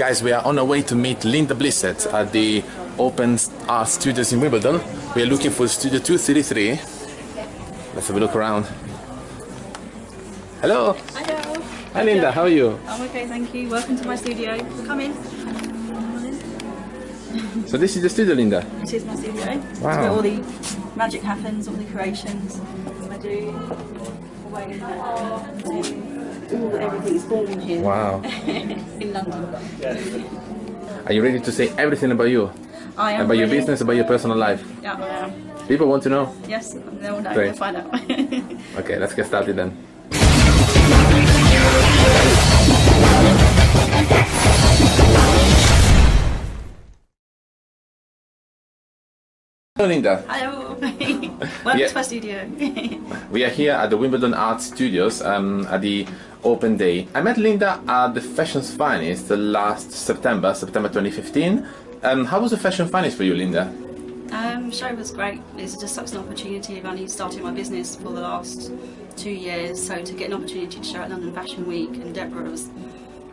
Guys, we are on our way to meet Linda Blissett at the Open Art Studios in Wimbledon. We are looking for Studio 233. Let's have a look around. Hello. Hello. Hi Linda, how are you? I'm okay, thank you. Welcome to my studio. Come in. So this is the studio, Linda? This is my studio. Wow. It's where all the magic happens, all the creations I do. Everything's born here. Wow. In London. Are you ready to say everything about you? I am. About your ready. business, about your personal life? Yeah, I am. People want to know? Yes, they'll know. Great. They'll find out. Okay, let's get started then. Hello Linda. Hello. Welcome to my studio. We are here at the Wimbledon Art Studios at the open day. I met Linda at the Fashion's Finest last September 2015. How was the Fashion Finest for you, Linda? Show was great. It's just such an opportunity. I've only started my business for the last 2 years, so to get an opportunity to show at London Fashion Week and Deborah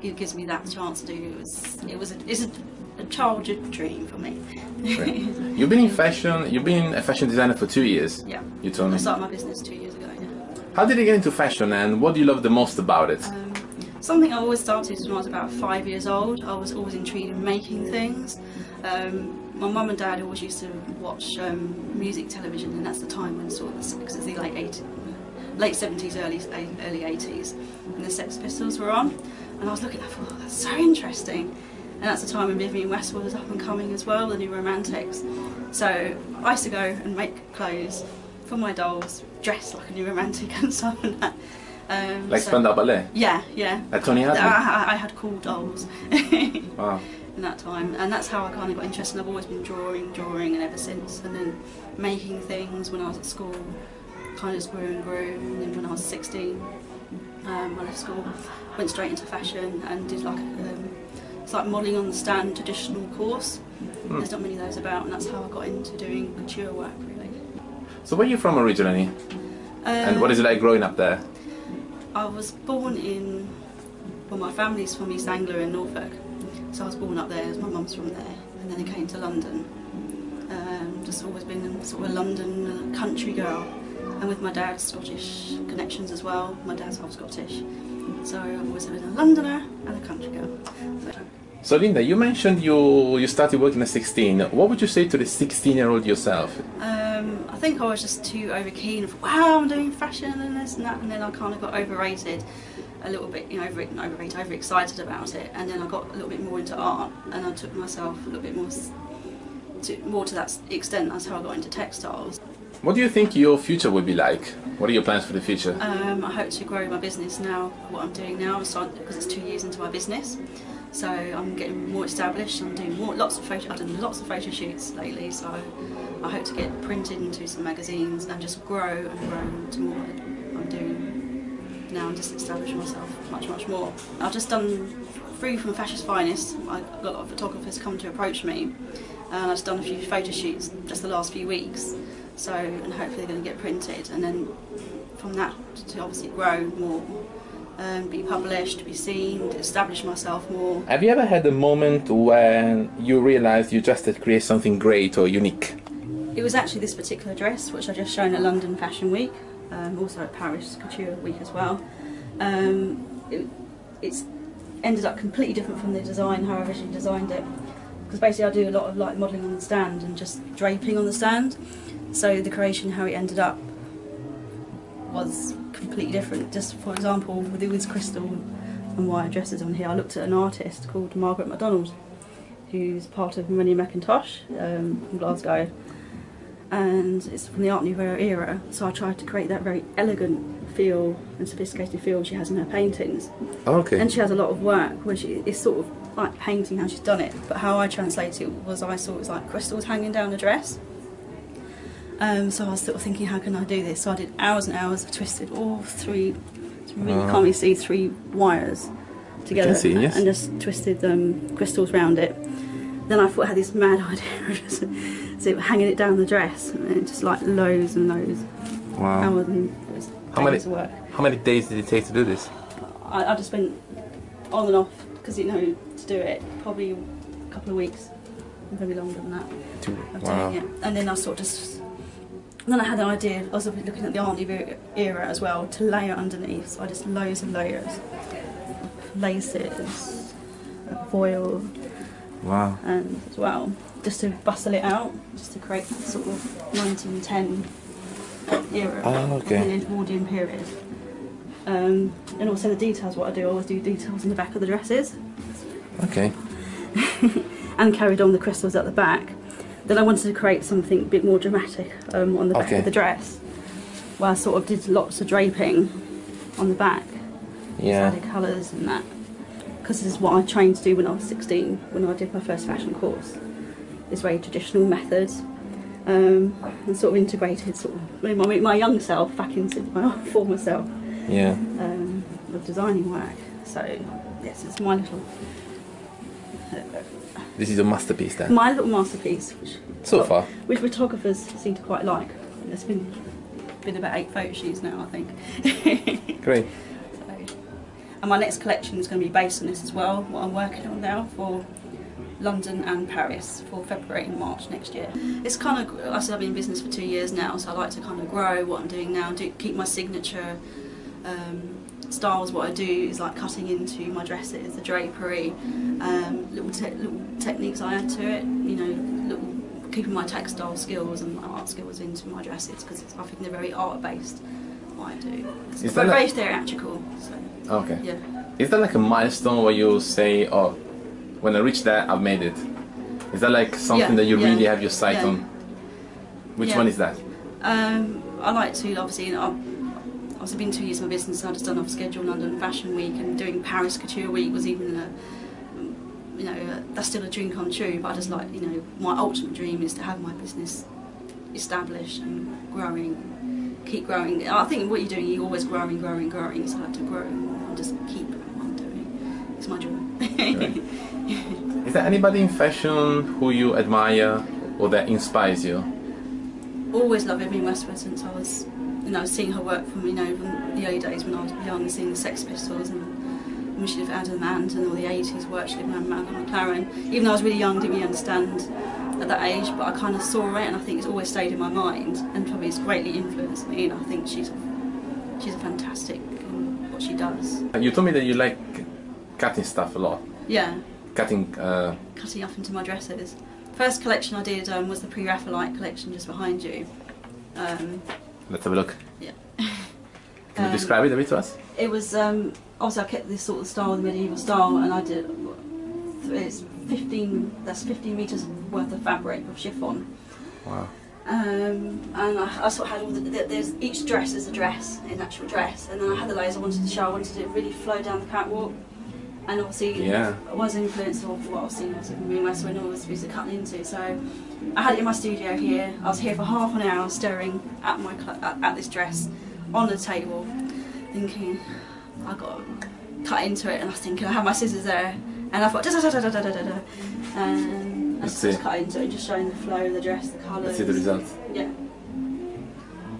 gives me that chance to do. It's a childhood dream for me. Right. You've been in fashion. You've been a fashion designer for 2 years. Yeah. You told me. I started my business 2 years ago. Yeah. How did you get into fashion, and what do you love the most about it? Something I always started when I was about 5 years old. I was always intrigued in making things. My mum and dad always used to watch music television, and that's the time when sort of because it's the late 70s, early 80s, and the Sex Pistols were on. And I was looking, I thought, oh, that's so interesting. And that's the time when Vivienne Westwood was up and coming as well, the New Romantics. So I used to go and make clothes for my dolls, dress like a New Romantic and stuff and that. Like Spandau Ballet? Yeah, yeah. Like Tony Hadley? I had cool dolls. Wow. In that time, and that's how I kind of got interested. I've always been drawing, and ever since. And then making things when I was at school, kind of just grew and grew. And then when I was 16, I left school, went straight into fashion and did like it's like modelling on the stand traditional course. There's not many of those about, and that's how I got into doing couture work really. So where are you from originally? And what is it like growing up there? I was born in, well, my family's from East Anglia in Norfolk, so I was born up there. My mum's from there, and then I came to London. Just always been a sort of a London country girl, and with my dad's Scottish connections as well. My dad's half Scottish, so I've always been a Londoner and a country girl. So Linda, you mentioned you started working at 16. What would you say to the 16-year-old yourself? I think I was just too over keen. Wow, I'm doing fashion and this and that, and then I kind of got overrated a little bit, you know, over excited about it, and then I got a little bit more into art, and I took myself a little bit more to that extent. That's how I got into textiles. What do you think your future would be like? What are your plans for the future? I hope to grow my business now. What I'm doing now, because it's 2 years into my business, so I'm getting more established. I'm doing lots of photo shoots lately, so I hope to get printed into some magazines and just grow and grow to more I'm doing now, and just establish myself much more. I've just done free from Fashion's Finest. I got a lot of photographers come to approach me, and I've just done a few photo shoots just the last few weeks. So, and hopefully they're going to get printed, and then from that to obviously grow more, be published, be seen, to establish myself more. Have you ever had a moment when you realised you just had to create something great or unique? It was actually this particular dress, which I just shown at London Fashion Week, also at Paris Couture Week as well. It's ended up completely different from the design, how I originally designed it. Because basically I do a lot of like modelling on the stand and just draping on the stand. So the creation, how it ended up, was completely different. Just for example, with this crystal and wire dresses on here, I looked at an artist called Margaret MacDonald, who's part of Millennium Macintosh from Glasgow, and it's from the Art Nouveau era. So I tried to create that very elegant feel and sophisticated feel she has in her paintings. Okay. And she has a lot of work where it's sort of like painting how she's done it, but how I translated it was I saw it was like crystals hanging down the dress. So I was sort of thinking, how can I do this? So I did hours and hours. I twisted all three, it's really can't really see, 3 wires together, see, yes. and just twisted crystals around it. Then I thought I had this mad idea of just hanging it down the dress, and it just like loads and loads. Wow. Hours and it was days of work. How many days did it take to do this? I just went on and off, because you know, to do it, probably a couple of weeks, maybe longer than that. Wow. Doing it. And then I sort of just, then I had an idea, I was looking at the Art Nouveau era as well, to layer underneath, so I just loads of layers, laces, foil, Wow. and as well, just to bustle it out, just to create that sort of 1910 era, okay. the Edwardian period. And also the details, what I do, I always do details on the back of the dresses. Okay. And carried on the crystals at the back. Then I wanted to create something a bit more dramatic on the back of the dress, where I sort of did lots of draping on the back, added colours and that. Because this is what I trained to do when I was 16, when I did my first fashion course. It's very traditional methods, and sort of integrated sort of my young self back into my former self. Yeah. Of designing work. So yes, it's my little. This is a masterpiece then. My little masterpiece, which which photographers seem to quite like. There's been about 8 photo shoots now, I think. Great. And my next collection is going to be based on this as well, what I'm working on now for London and Paris for February and March next year. It's kind of, I said I've been in business for 2 years now, so I like to kind of grow what I'm doing now, keep my signature styles. What I do is like cutting into my dresses, the drapery, little techniques I add to it, you know, keeping my textile skills and my art skills into my dresses, because I think they're very art-based, what I do. It's very theatrical. So. Okay. Yeah. Is that like a milestone where you say, oh, when I reach there, I've made it? Is that like something that you really have your sight on? Which one is that? I like to, obviously, you know, I've been 2 years in my business, and I've just done off schedule London Fashion Week, and doing Paris Couture Week was even you know, that's still a dream come true, but I just like, you know, my ultimate dream is to have my business established and growing, keep growing. I think what you're doing, you're always growing, so I have to grow and just keep what I'm doing. It's my dream. Right. Is there anybody in fashion who you admire or that inspires you? Always loved Vivienne Westwood since I was, you know, seeing her work from, you know, from the early days when I was young, seeing the Sex Pistols and when she did Adam and all the 80s work she did with Madame McLaren. Even though I was really young, didn't really understand at that age, but I kind of saw it, and I think it's always stayed in my mind, and probably it's greatly influenced me, and I think she's a fantastic in what she does. You told me that you like cutting stuff a lot. Yeah. Cutting up into my dresses. First collection I did was the Pre-Raphaelite collection just behind you. Let's have a look. Yeah. Can you describe it a bit to us? It was, obviously I kept this sort of style, the medieval style, and I did, it's 15 metres worth of fabric of chiffon. Wow. And I sort of had all there's each dress is a dress, an actual dress, and then I had the layers I wanted to show. I wanted it to really flow down the catwalk, and obviously I was influenced off what I was seeing from Vivienne Westwood and all the music cutting into. So I had it in my studio here. I was here for half an hour staring at at this dress on the table, thinking I got to cut into it, and I was thinking I have my scissors there, and I thought and I just cut into it, just showing the flow of the dress, the colours. Let's see the results. Yeah.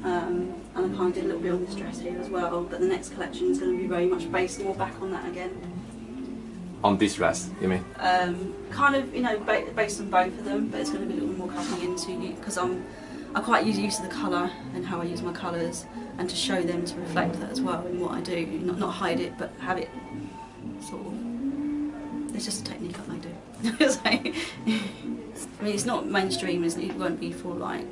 And I kind of did a little bit on this dress here as well, but the next collection is going to be very much based more back on that again. On this dress, you mean? Kind of, you know, based on both of them, but it's going to be a little more cutting into, because I'm quite used to the colour and how I use my colours, and to show them, to reflect that as well in what I do, not hide it, but have it sort of. It's just a technique I do. So, I mean, it's not mainstream, it won't be for like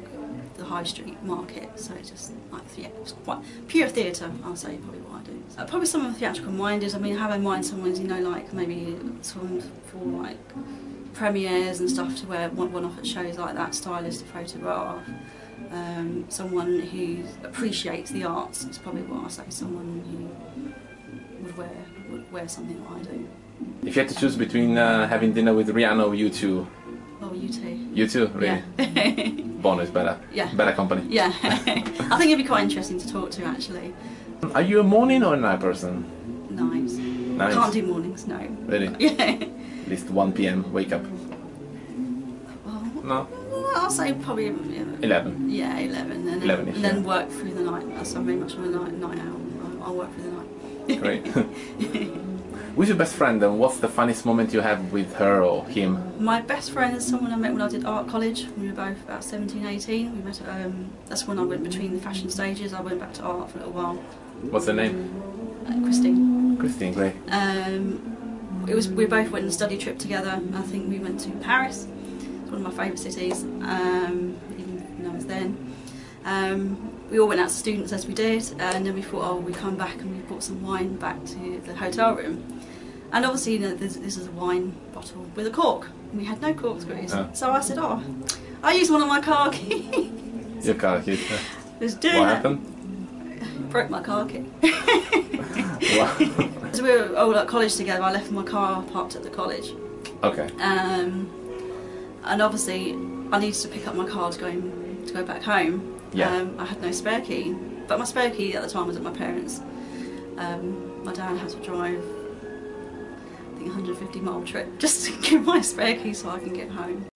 the high street market, so it's just like, yeah, it's quite pure theatre, I'll say, probably what I do. So, probably some of the theatrical minded, I mean, I have in mind someone's, you know, like maybe some for like premieres and stuff, to where one off at shows like that, stylist to photograph. Someone who appreciates the arts is probably what I say, someone who would wear something that I do. If you had to choose between having dinner with Rihanna or U2? Oh, U2. U2, really? Yeah. Bono is better. Yeah. Better company. Yeah. I think it'd be quite interesting to talk to, actually. Are you a morning or a night person? Night. Nice. Can't do mornings, no. Really? Yeah. At least 1 PM, wake up. Well, no? I'll say probably 11. Yeah, 11. And then work through the night. So I'm very much a night owl. I'll work through the night. Great. Who's your best friend and what's the funniest moment you have with her or him? My best friend is someone I met when I did art college. We were both about 17, 18. We met that's when I went between the fashion stages. I went back to art for a little while. What's her name? Christine. Christine, great. We both went on a study trip together. I think we went to Paris. It's one of my favourite cities, even when I was then. We all went out as students as we did, and then we thought, oh, we'd come back and we brought some wine back to the hotel room. And obviously, you know, this is a wine bottle with a cork, and we had no corkscrews. So I said, oh, I used one of my car keys. Your car keys. What happened? Broke my car key. Wow. So we were all at college together. I left my car parked at the college. Okay. And obviously, I needed to pick up my car to go back home. Yeah. I had no spare key, but my spare key at the time was at my parents'. My dad had to drive, I think, a 150-mile trip just to get my spare key so I can get home.